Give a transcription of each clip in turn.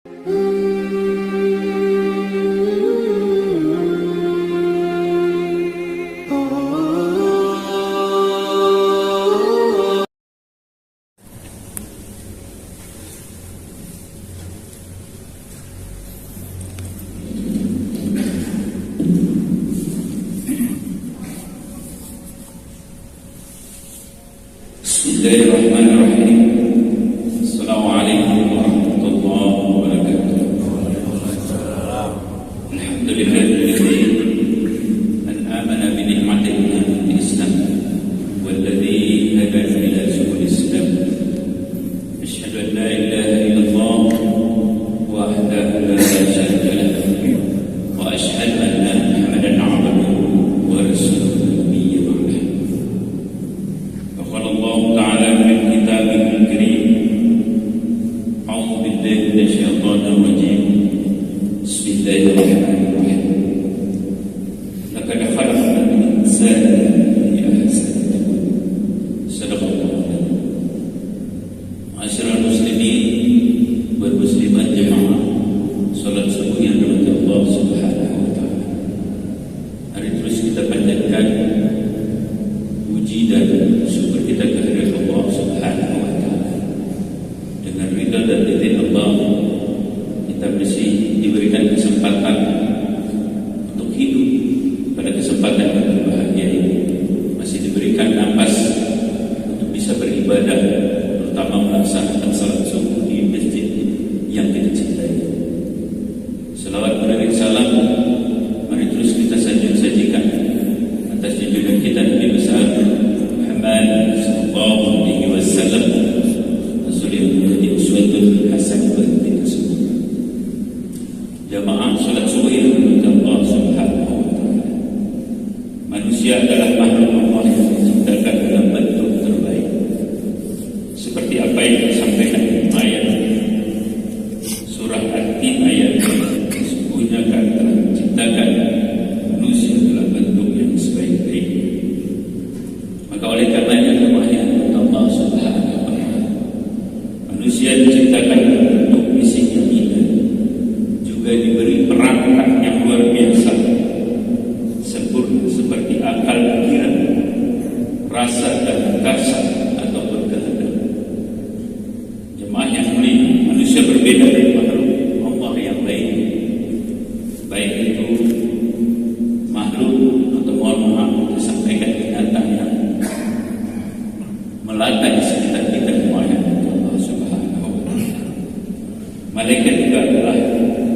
Bismillahirrahmanirrahim. Assalamualaikum warahmatullahi wabarakatuh. Alhamdulillahilladzi an'amana bi ni'matil Islam walladzi hadana ila subul Islam. Asyhadu an la ilaha illallah wahdahu la syarika lahu wa asyhadu anna Muhammadan 'abduhu wa rasuluhu. Allah Ta'ala min kitabihil karim. A'udzu billahi minasyaitonir rajim. Bismillahirrahmanirrahim. Laqad khalaqnal insana fi ahsani taqwim. Sadaqallahu. Ma'asyiral muslimin wal muslimat jamaah salat subuh yang dirahmati Allah Subhanahu wa taala. Hari terus kita panjatkan puji dan syukur kita kehadirat Allah Subhanahu wa taala. Dengan ridha dan izin Allah, kita masih diberikan kesempatan untuk hidup pada kesempatan yang berbahagia ini. Masih diberikan nafas untuk bisa beribadah, terutama melaksanakan salat subuh di masjid yang kita cintai. Selawat dan salam mari terus kita sajikan atas junjungan kita Nabi besar Muhammad sallallahu alaihi wasallam, Rasul yang menjadi uswatun hasanah bagi kita semua. Jamaah salat subuh yang dimuliakan Allah Subhanahu wa taala. Manusia adalah makhluk Allah yang diciptakan dalam bentuk terbaik. Seperti apa yang disampaikan dalam ayat surah At-Tin ayat sesungguhnya akan telah menciptakan manusia dalam bentuk yang sebaik-baiknya. Maka oleh karenanya kemahnya Allah Subhanahu wa taala, manusia diciptakan dalam bentuk fisik yang indah, juga diberi perangkat yang luar biasa, sempurna seperti akal pikiran, rasa dan kasar ataupun kehendak. Jemaah yang mulia, manusia berbeda dari makhluk Allah yang lain, baik itu makhluk atau mohon maaf disampaikan binatang yang melata di sekitar kita semuanya. Allah Subhanahu wa taala. Malaikat juga adalah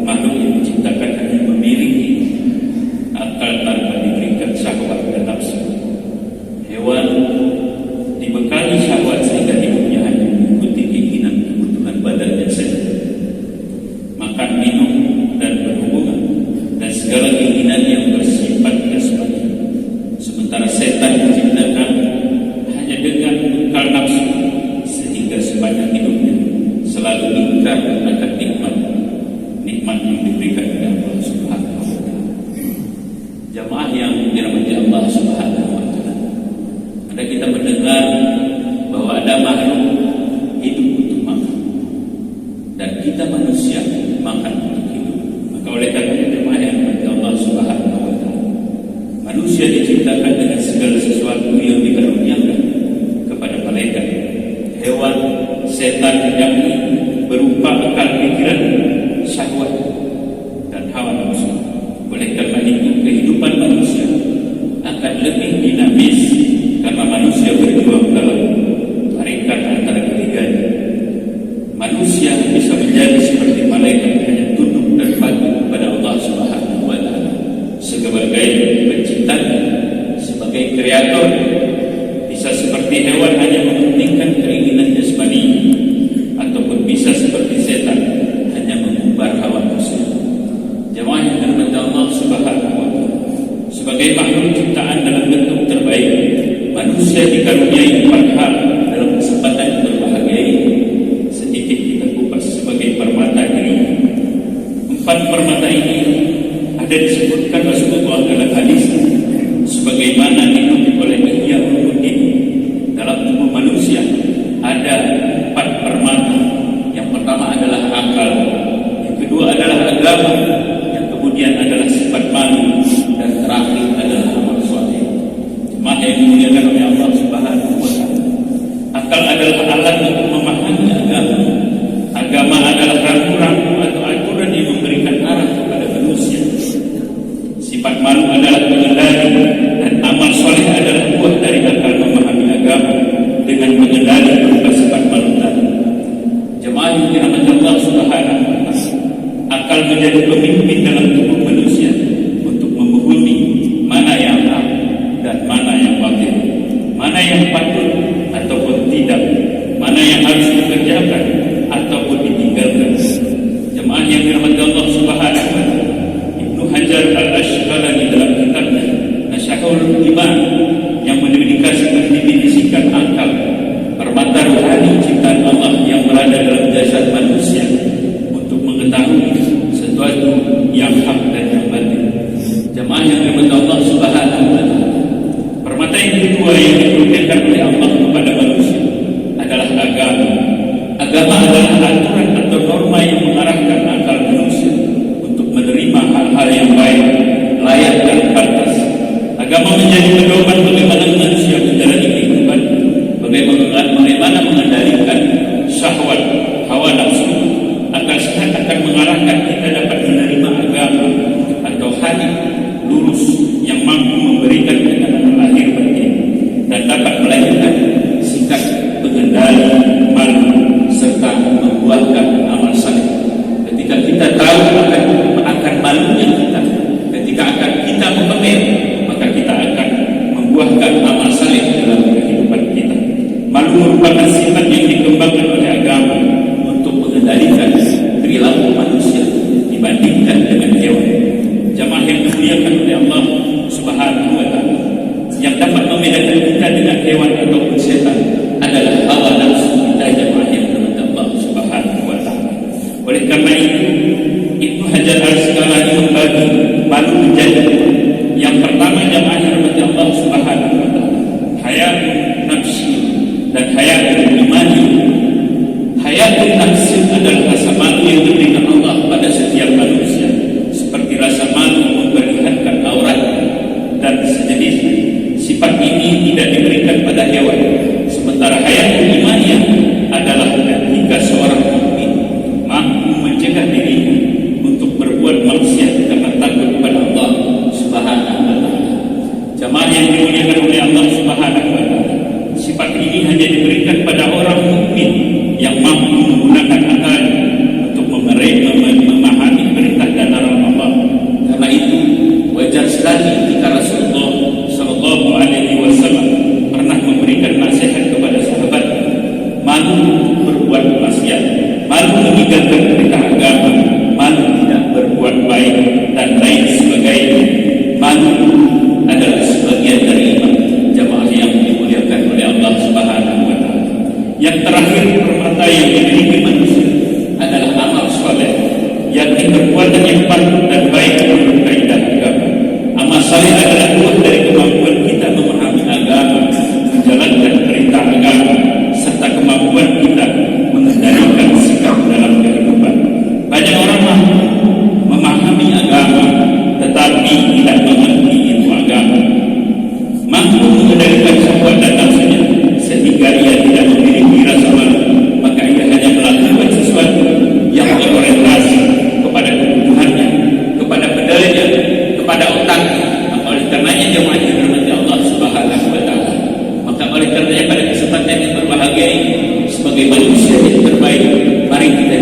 makhluk yang diciptakan hanya memiliki akal tanpa diberikan syahwat dan nafsu. Hewan dibekali syahwat sehingga hidupnya hanya mengikuti keinginan kebutuhan badannya saja. Makan, minum, dan berhubungan dan segala keinginan yang bersifat jasmani. Sementara setan diciptakan hanya dengan bekal nafsu, sehingga sepanjang hidupnya selalu ingkar akan nikmat yang diberikan oleh Allah Subhanahu wa taala. Jamaah yang dirahmati Allah Subhanahu wa taala, ada kita mendengar bahwa ada makhluk hidup untuk makan, dan kita manusia makan untuk hidup. Maka oleh karena jemaah yang dirahmati Allah Subhanahu wa taala, manusia diciptakan dengan segala sesuatu yang dikaruniakan kepada malaikat, hewan, setan yang berupa akal pikiran, syahwat dan hawa nafsu. Oleh karena itu kehidupan manusia akan lebih dinamis karena manusia berjuang dalam tarikat antara ketiganya. Manusia bisa menjadi seperti malaikat, hanya tunduk dan patuh kepada Allah Subhanahu wa taala sebagai penciptanya, sebagai kreator. Bisa seperti hewan hanya mementingkan keinginan jasmani, ataupun bisa seperti setan hanya mengumbar hawa nafsu. Jemaah yang dirahmati Allah Subhanahu wa taala, sebagai makhluk ciptaan dalam bentuk terbaik, manusia dikaruniai 4 hal dalam kesempatan yang berbahagia ini. Sedikit kita kupas sebagai permata diri. 4 permata ini ada disebutkan Rasulullah dalam hadis sebagaimana dikutip oleh Ihya Ulumuddin. Dalam tubuh manusia ada 4 permata. Yang pertama adalah akal, menjadi pemimpin dalam tubuh manusia untuk memahami mana yang hak dan mana yang batil, mana yang patut ataupun tidak, mana yang harus dikerjakan ataupun ditinggalkan. Jemaah yang dirahmati Allah Subhanahu wa taala, Ibnu Hajar Al-Asqalani dalam kitabnya Nasyahul Iman yang mendefinisikan akal, permata rohani ciptaan Allah yang berada dalam jasad manusia untuk mengetahui sesuatu yang hak dan yang batil. Jemaah yang dirahmati Allah Subhanahu wa taala, permata yang kedua yang diberikan oleh Allah kepada manusia adalah agama. Agama adalah aturan atau norma yang mengarahkan akal manusia untuk menerima hal-hal yang baik, layak dan pantas. Agama menjadi pedoman bagaimana manusia menjalani kehidupan, bagaimana mengendalikan syahwat, hawa nafsu, agar sehat akan mengarahkan kita dapat menerima agama atau hadis lurus yang mampu memberikan tekanan lahir batin dan dapat melahirkan sikap pengendali malu serta membuahkan amal saleh. Ketika kita tahu akan malunya kita, ketika akan kita memperbaik, maka kita akan membuahkan amal saleh dalam kehidupan kita. Malu merupakan sifat yang dikembangkan oleh agama untuk mengendalikan perilaku manusia dibandingkan dengan hewan. Jamaah yang dimuliakan oleh Allah Subhanahu wa taala, yang dapat membedakan kita dengan hewan ataupun setan adalah hawa nafsu kita. Jamaah yang dirahmati Allah Subhanahu wa taala, oleh karena itu Ibnu Hajar Al-Asqalani membagi malu menjadi yang pertama, jamaah yang dirahmati Allah Subhanahu wa taala, hayatun nafsi dan hayatun imani. Hayatun nafsi adalah rasa malu yang diberikan Allah pada setiap manusia, seperti rasa malu memperlihatkan aurat dan sejenisnya. Sifat ini tidak diberikan pada hewan. Sementara hayatun imaniyah adalah ketika seorang mukmin mampu mencegah dirinya untuk berbuat maksiat karena takut kepada Allah Subhanahu wa taala. Jamaah yang dimuliakan oleh Allah Subhanahu wa taala, sifat ini hanya diberikan pada orang mukmin yang mampu menggunakan akalnya untuk memahami perintah dan larangan Allah. Karena itu wajar sekali jika Rasulullah sallallahu alaihi wasallam pernah memberikan nasihat kepada sahabat malu berbuat maksiat, malu meninggalkan perintah agama, malu tidak berbuat baik dan lain sebagainya. Malu adalah sebagian dari iman. Jamaah yang dimuliakan oleh Allah Subhanahu wa taala, yang terakhir permata yang dimiliki manusia adalah amal saleh, yakni perbuatan yang patut dan baik menurut kaidah agama. Amal saleh adalah buah dari kemampuan kita memahami agama, menjalankan perintah agama, serta kemampuan kita mengendalikan sikap dalam kehidupan. Banyak orang mampu memahami agama tetapi tidak mengerti itu agama, mampu mengendalikan syahwat dan nafsunya sehingga ia tidak memiliki rasa malu, maka ia hanya melakukan sesuatu yang berorientasi kepada kebutuhannya, kepada pedalnya, kepada otaknya. Maka oleh karenanya jemaah yang dirahmati Allah Subhanahu wa taala, maka oleh karenanya pada kesempatan yang berbahagia ini sebagai manusia yang terbaik, mari kita